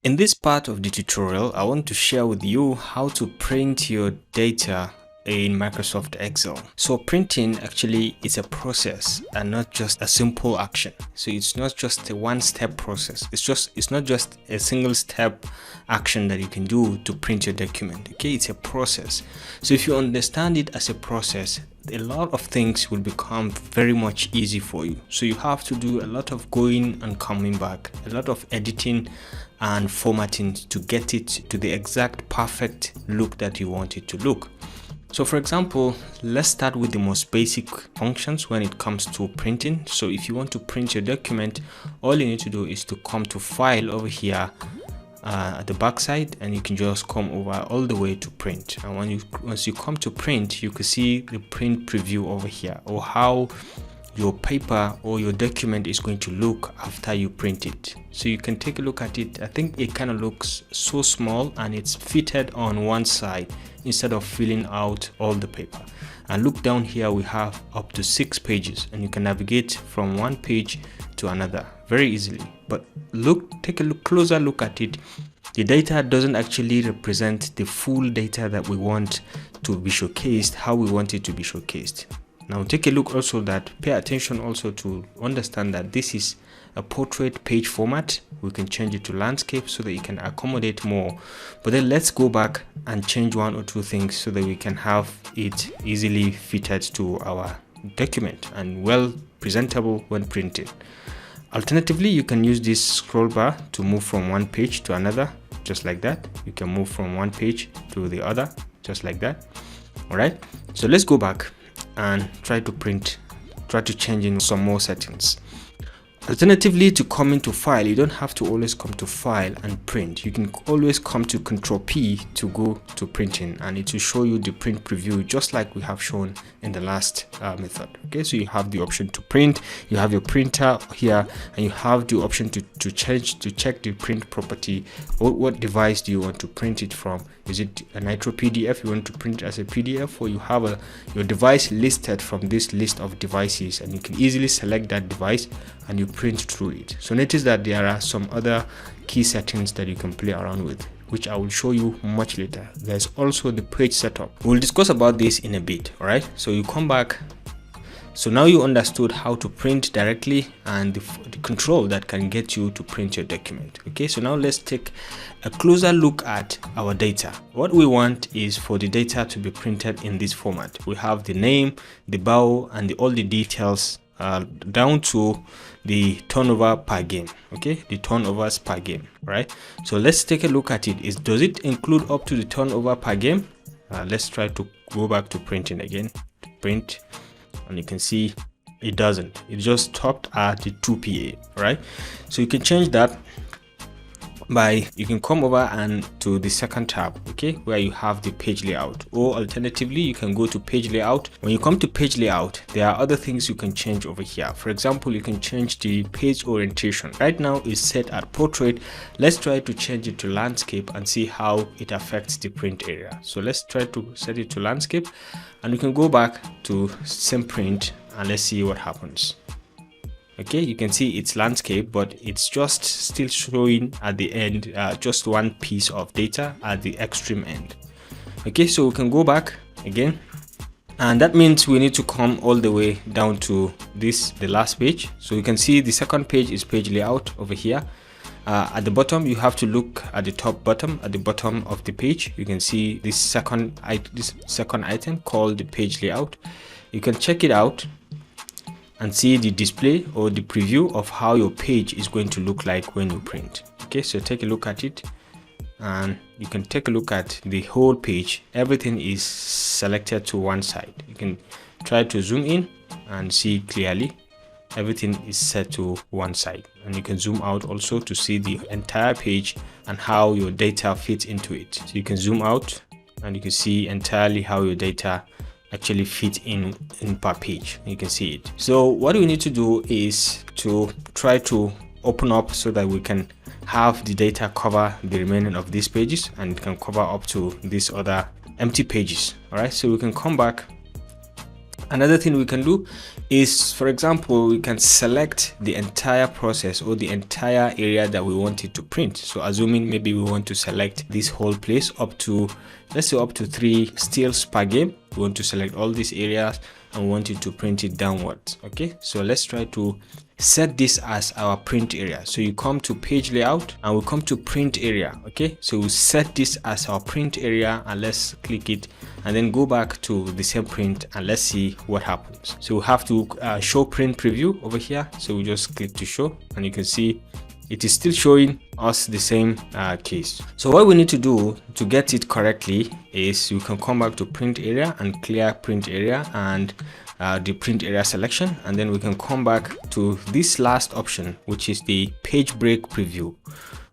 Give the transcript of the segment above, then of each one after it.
In this part of the tutorial, I want to share with you how to print your data in Microsoft Excel. So printing actually is a process and not just a simple action. So it's not just a one-step process. It's not just a single step action that you can do to print your document. Okay, it's a process. So if you understand it as a process, a lot of things will become very much easy for you. So you have to do a lot of going and coming back, a lot of editing and formatting to get it to the exact perfect look that you want it to look. So for example, let's start with the most basic functions when it comes to printing. So if you want to print your document, all you need to do is to come to file over here at the back side, and you can just come over all the way to print. And once you come to print, you can see the print preview over here, or how your paper or your document is going to look after you print it. So you can take a look at it. I think it kind of looks so small and it's fitted on one side instead of filling out all the paper. And look down here, we have up to 6 pages, and you can navigate from one page to another very easily. But take a closer look at it. The data doesn't actually represent the full data that we want to be showcased, how we want it to be showcased. Now take a look also, that pay attention also to understand that this is a portrait page format. We can change it to landscape so that you can accommodate more. But then let's go back and change one or two things so that we can have it easily fitted to our document and well presentable when printed. Alternatively, you can use this scroll bar to move from one page to another, just like that. You can move from one page to the other, just like that. All right, so let's go back and try to change in some more settings. Alternatively, to come into file, you don't have to always come to file and print. You can always come to Control P to go to printing, and it will show you the print preview just like we have shown in the last method. Okay, so you have the option to print, you have your printer here, and you have the option to check the print property. What device do you want to print it from? Is it a Nitro PDF? You want to print it as a PDF, or you have your device listed from this list of devices, and you can easily select that device and you print through it. So notice that there are some other key settings that you can play around with, which I will show you much later. There's also the page setup. We'll discuss about this in a bit. All right, so you come back. So now you understood how to print directly and the control that can get you to print your document. Okay, so now let's take a closer look at our data. What we want is for the data to be printed in this format. We have the name, the bio, and all the details down to the turnover per game. Okay, the turnovers per game, right? So let's take a look at it. Does it include up to the turnover per game? Let's try to go back to printing again. Print, and you can see it doesn't. It just stopped at the 2 PA, right? So you can change that by, you can come over and to the second tab, okay, where you have the page layout, or alternatively you can go to page layout. When you come to page layout, there are other things you can change over here. For example, you can change the page orientation. Right now it's set at portrait. Let's try to change it to landscape and see how it affects the print area. So let's try to set it to landscape, and we can go back to same print and let's see what happens. Okay, you can see it's landscape, but it's just still showing at the end just one piece of data at the extreme end. Okay, so we can go back again, and that means we need to come all the way down to the last page. So you can see the second page is page layout over here. At the bottom, you have to look at the top bottom. At the bottom of the page, you can see this second item called the page layout. You can check it out and see the display or the preview of how your page is going to look like when you print. Okay, so take a look at it, and you can take a look at the whole page. Everything is selected to one side. You can try to zoom in and see clearly. Everything is set to one side, and you can zoom out also to see the entire page and how your data fits into it. So you can zoom out and you can see entirely how your data actually fit in per page. You can see it. So what we need to do is to try to open up so that we can have the data cover the remaining of these pages, and it can cover up to these other empty pages. All right, so we can come back Another thing we can do is, for example, we can select the entire process or the entire area that we want it to print. So assuming maybe we want to select this whole place up to, let's say, up to 3 still spa game. We want to select all these areas and we want it to print it downwards. Okay, so let's try to set this as our print area. So you come to page layout and we come to print area. Okay, so we set this as our print area and let's click it and then go back to the same print and let's see what happens. So we have to show print preview over here. So we just click to show and you can see it is still showing us the same case. So what we need to do to get it correctly is you can come back to print area and clear print area and the print area selection, and then we can come back to this last option, which is the page break preview.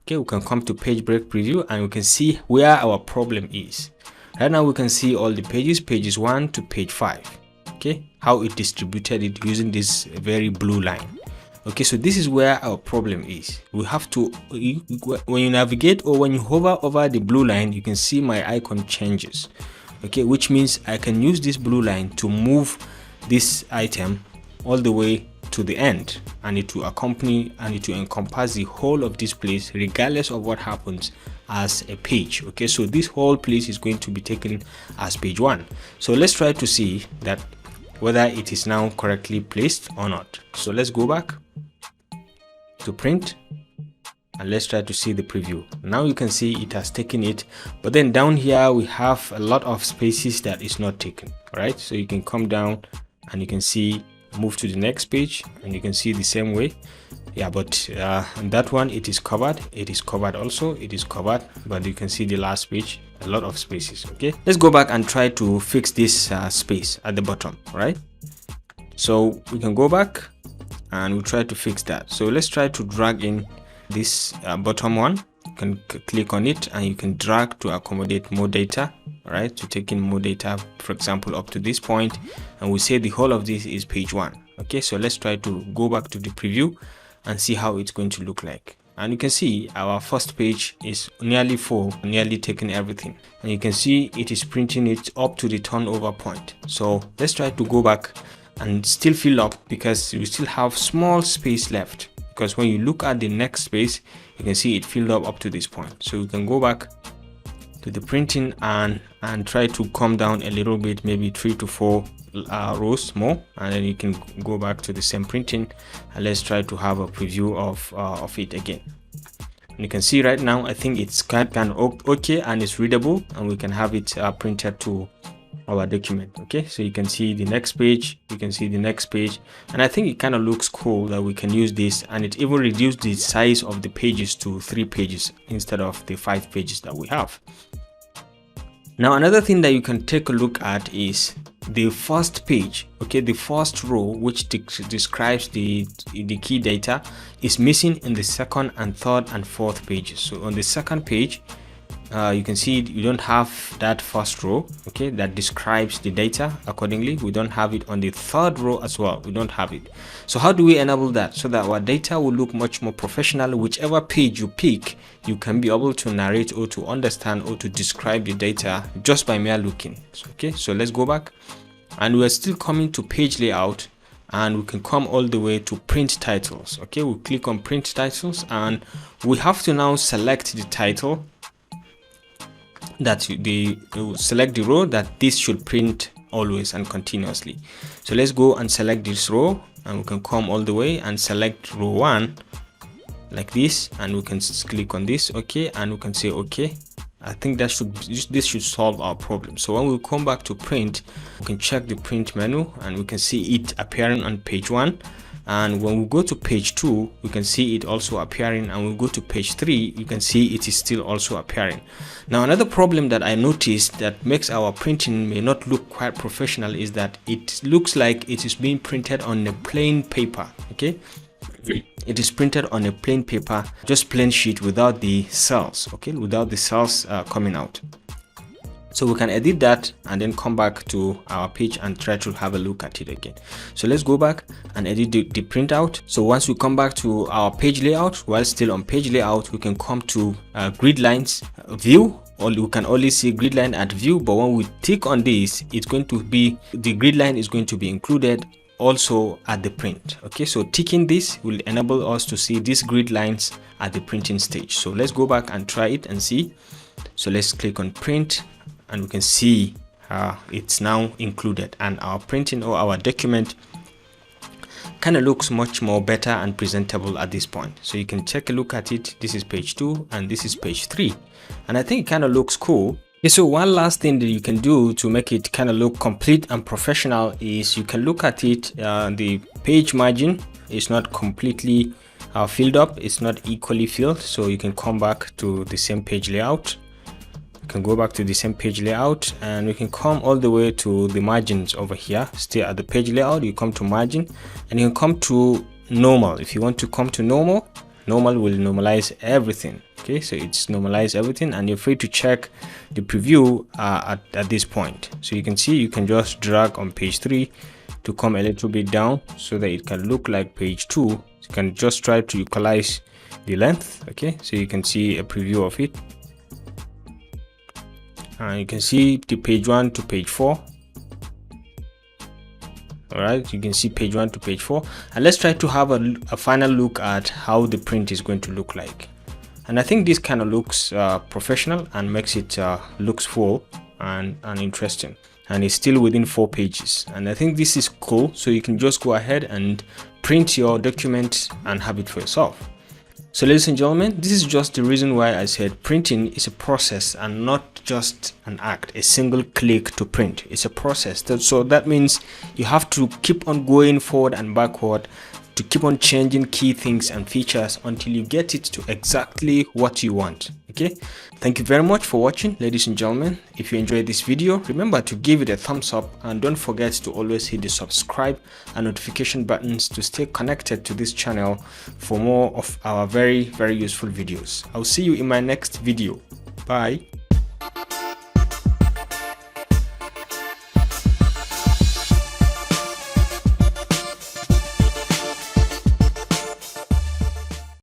Okay, we can come to page break preview and we can see where our problem is. Right now we can see all the pages 1 to page 5. Okay, how it distributed it using this very blue line. Okay, so this is where our problem is. We have to, when you navigate or when you hover over the blue line, you can see my icon changes. Okay, which means I can use this blue line to move this item all the way to the end, and it will accompany and it will encompass the whole of this place regardless of what happens as a page. Okay, so this whole place is going to be taken as page 1. So let's try to see that whether it is now correctly placed or not. So let's go back to print and let's try to see the preview. Now you can see it has taken it, but then down here we have a lot of spaces that is not taken. All right, so you can come down and you can see, move to the next page and you can see the same way. Yeah, but that one, it is covered also, it is covered, but you can see the last page, a lot of spaces. Okay, let's go back and try to fix this space at the bottom. Right, so we can go back and we'll try to fix that. So let's try to drag in this bottom one. You can click on it and you can drag to accommodate more data. All right, to take in more data, for example, up to this point, and we say the whole of this is page 1. Okay, so let's try to go back to the preview and see how it's going to look like. And you can see our first page is nearly full, nearly taken everything, and you can see it is printing it up to the turnover point. So let's try to go back and still fill up, because we still have small space left, because when you look at the next space you can see it filled up to this point. So we can go back to the printing and try to come down a little bit, maybe 3 to 4 rows more, and then you can go back to the same printing and let's try to have a preview of it again. And you can see right now I think it's kind of okay and it's readable, and we can have it printed to our document. Okay, so you can see the next page, you can see the next page, and I think it kind of looks cool that we can use this, and it even reduced the size of the pages to 3 pages instead of the 5 pages that we have. Now another thing that you can take a look at is the first page. Okay, the first row which describes the key data is missing in the second and third and fourth pages. So on the second page you can see you don't have that first row, okay, that describes the data accordingly. We don't have it on the third row as well, we don't have it. So how do we enable that so that our data will look much more professional? Whichever page you pick, you can be able to narrate or to understand or to describe the data just by mere looking. Okay, so let's go back and we're still coming to page layout, and we can come all the way to print titles. Okay, we'll click on print titles and we have to now select the title that select the row that this should print always and continuously. So let's go and select this row, and we can come all the way and select row 1 like this, and we can click on this, okay, and we can say okay. I think that this should solve our problem. So when we come back to print, we can check the print menu and we can see it appearing on page 1. And when we go to page 2, we can see it also appearing, and we go to page 3, you can see it is still also appearing. Now another problem that I noticed that makes our printing may not look quite professional is that it looks like it is being printed on a plain paper. Okay, it is printed on a plain paper, just plain sheet without the cells, okay, without the cells coming out. So we can edit that and then come back to our page and try to have a look at it again. So let's go back and edit the printout. So once we come back to our page layout, while still on page layout, we can come to grid lines view, we can only see grid line at view, but when we tick on this, it's going to be, the grid line is going to be included also at the print. Okay, so ticking this will enable us to see these grid lines at the printing stage. So let's go back and try it and see. So let's click on print, and we can see it's now included, and our printing or our document kind of looks much more better and presentable at this point. So you can take a look at it. This is page 2 and this is page 3, and I think it kind of looks cool. Okay, so one last thing that you can do to make it kind of look complete and professional is you can look at it. The page margin is not completely filled up, it's not equally filled, so you can come back to the same page layout. You can go back to the same page layout, and we can come all the way to the margins over here. Stay at the page layout, you come to margin, and you can come to normal. If you want to come to normal will normalize everything. Okay, so it's normalize everything, and you're free to check the preview at this point. So you can see, you can just drag on page 3 to come a little bit down so that it can look like page 2. So you can just try to equalize the length. Okay, so you can see a preview of it. You can see the page 1 to page 4. All right, you can see page 1 to page 4, and let's try to have a final look at how the print is going to look like. And I think this kind of looks professional and makes it looks full and interesting, and it's still within 4 pages, and I think this is cool. So you can just go ahead and print your document and have it for yourself. So ladies and gentlemen, this is just the reason why I said printing is a process and not just an act, a single click to print. It's a process. So that means you have to keep on going forward and backward to keep on changing key things and features until you get it to exactly what you want. Okay, thank you very much for watching, ladies and gentlemen. If you enjoyed this video, remember to give it a thumbs up, and don't forget to always hit the subscribe and notification buttons to stay connected to this channel for more of our very useful videos. I'll see you in my next video. Bye.